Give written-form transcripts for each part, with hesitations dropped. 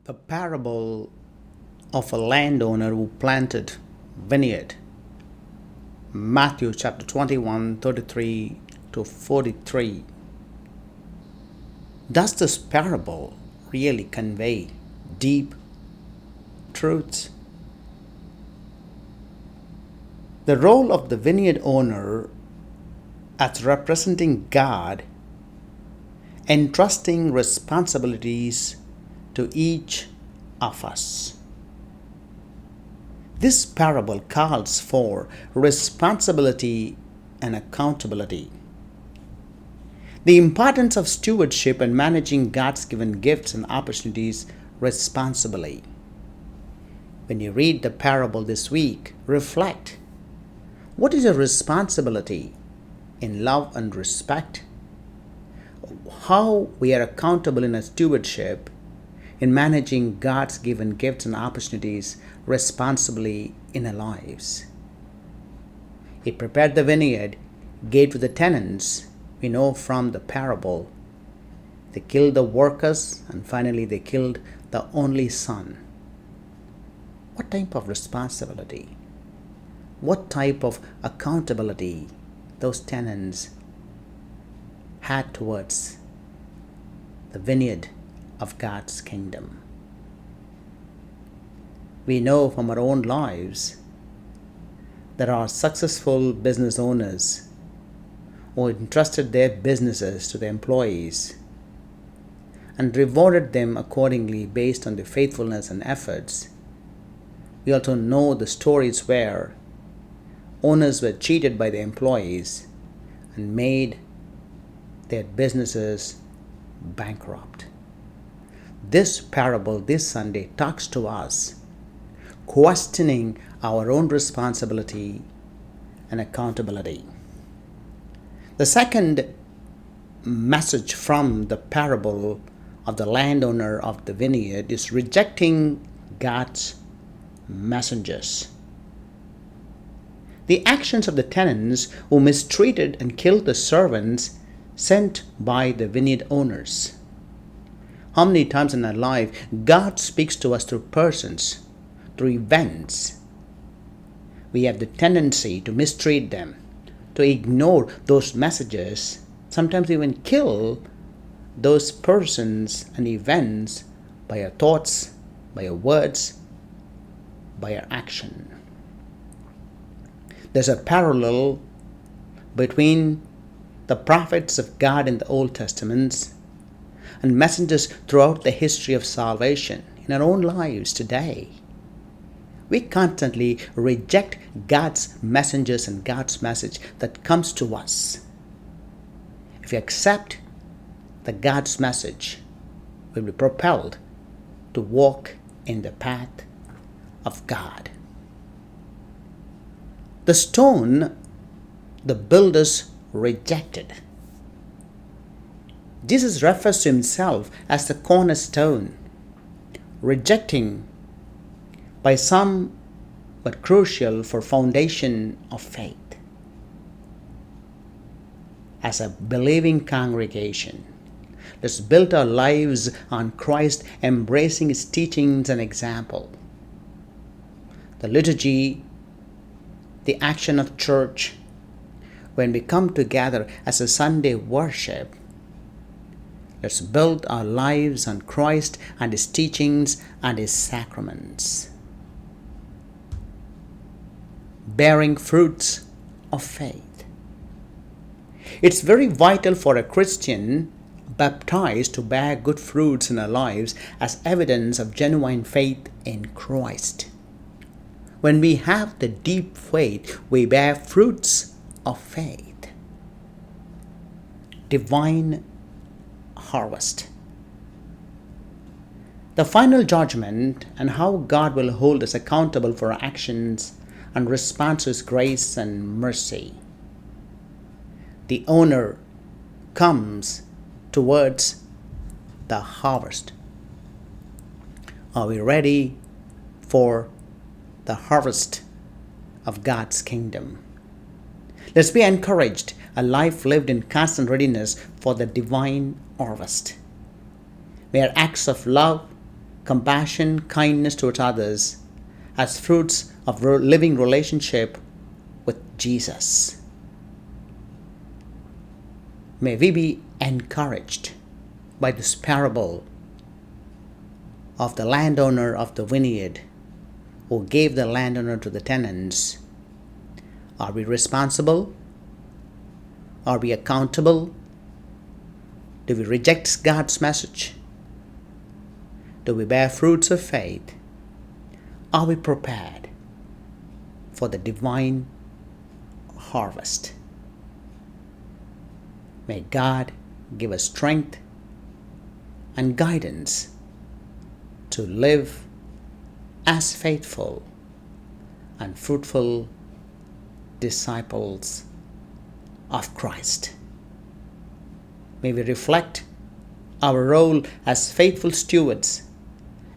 The parable of a landowner who planted vineyard. Matthew chapter 21, 33 to 43. Does this parable really convey deep truths? The role of the vineyard owner as representing God, entrusting responsibilities to each of us. This parable calls for responsibility and accountability. The importance of stewardship and managing God's given gifts and opportunities responsibly. When you read the parable this week, reflect. What is your responsibility in love and respect? How we are accountable in our stewardship in managing God's given gifts and opportunities responsibly in our lives. He prepared the vineyard, gave to the tenants. We know from the parable, they killed the workers and finally they killed the only son. What type of responsibility? What type of accountability those tenants had towards the vineyard of God's kingdom? We know from our own lives there are successful business owners who entrusted their businesses to their employees and rewarded them accordingly based on their faithfulness and efforts. We also know the stories where owners were cheated by their employees and made their businesses bankrupt. This parable this Sunday talks to us, questioning our own responsibility and accountability. The second message from the parable of the landowner of the vineyard is rejecting God's messengers. The actions of the tenants who mistreated and killed the servants sent by the vineyard owners. How many times in our life God speaks to us through persons, through events? We have the tendency to mistreat them, to ignore those messages, sometimes even kill those persons and events by our thoughts, by our words, by our action. There's a parallel between the prophets of God in the Old Testament and messengers throughout the history of salvation in our own lives today. We constantly reject God's messengers and God's message that comes to us. If we accept the God's message, we'll be propelled to walk in the path of God. The stone the builders rejected. Jesus refers to himself as the cornerstone, rejecting by some but crucial for foundation of faith. As a believing congregation, let's build our lives on Christ, embracing his teachings and example. The liturgy, the action of church, when we come together as a Sunday worship, let's build our lives on Christ and his teachings and his sacraments. Bearing fruits of faith. It's very vital for a Christian baptized to bear good fruits in our lives as evidence of genuine faith in Christ. When we have the deep faith, we bear fruits of faith. Divine harvest. The final judgment and how God will hold us accountable for our actions and respond to his grace and mercy. The owner comes towards the harvest. Are we ready for the harvest of God's kingdom? Let's be encouraged, a life lived in constant readiness for the divine harvest. May our acts of love, compassion, kindness towards others as fruits of living relationship with Jesus. May we be encouraged by this parable of the landowner of the vineyard who gave the landowner to the tenants. Are we responsible? Are we accountable? Do we reject God's message? Do we bear fruits of faith? Are we prepared for the divine harvest? May God give us strength and guidance to live as faithful and fruitful disciples of Christ. May we reflect our role as faithful stewards,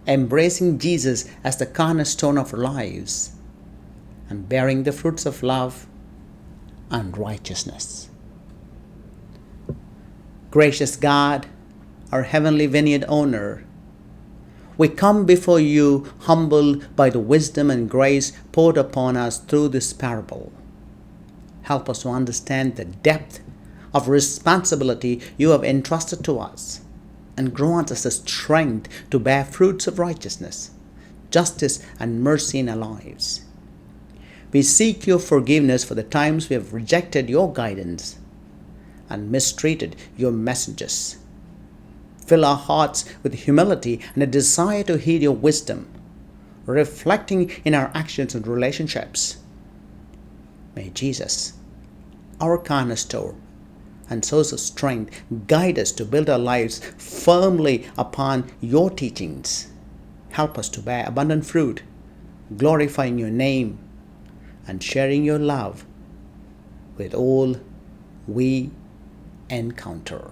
embracing Jesus as the cornerstone of our lives and bearing the fruits of love and righteousness. Gracious God, our heavenly vineyard owner, we come before you humbled by the wisdom and grace poured upon us through this parable. Help us to understand the depth of responsibility you have entrusted to us, and grant us the strength to bear fruits of righteousness, justice, and mercy in our lives. We seek your forgiveness for the times we have rejected your guidance and mistreated your messengers. Fill our hearts with humility and a desire to heed your wisdom, reflecting in our actions and relationships. May Jesus, our cornerstone and source of strength, guide us to build our lives firmly upon your teachings. Help us to bear abundant fruit, glorifying your name and sharing your love with all we encounter.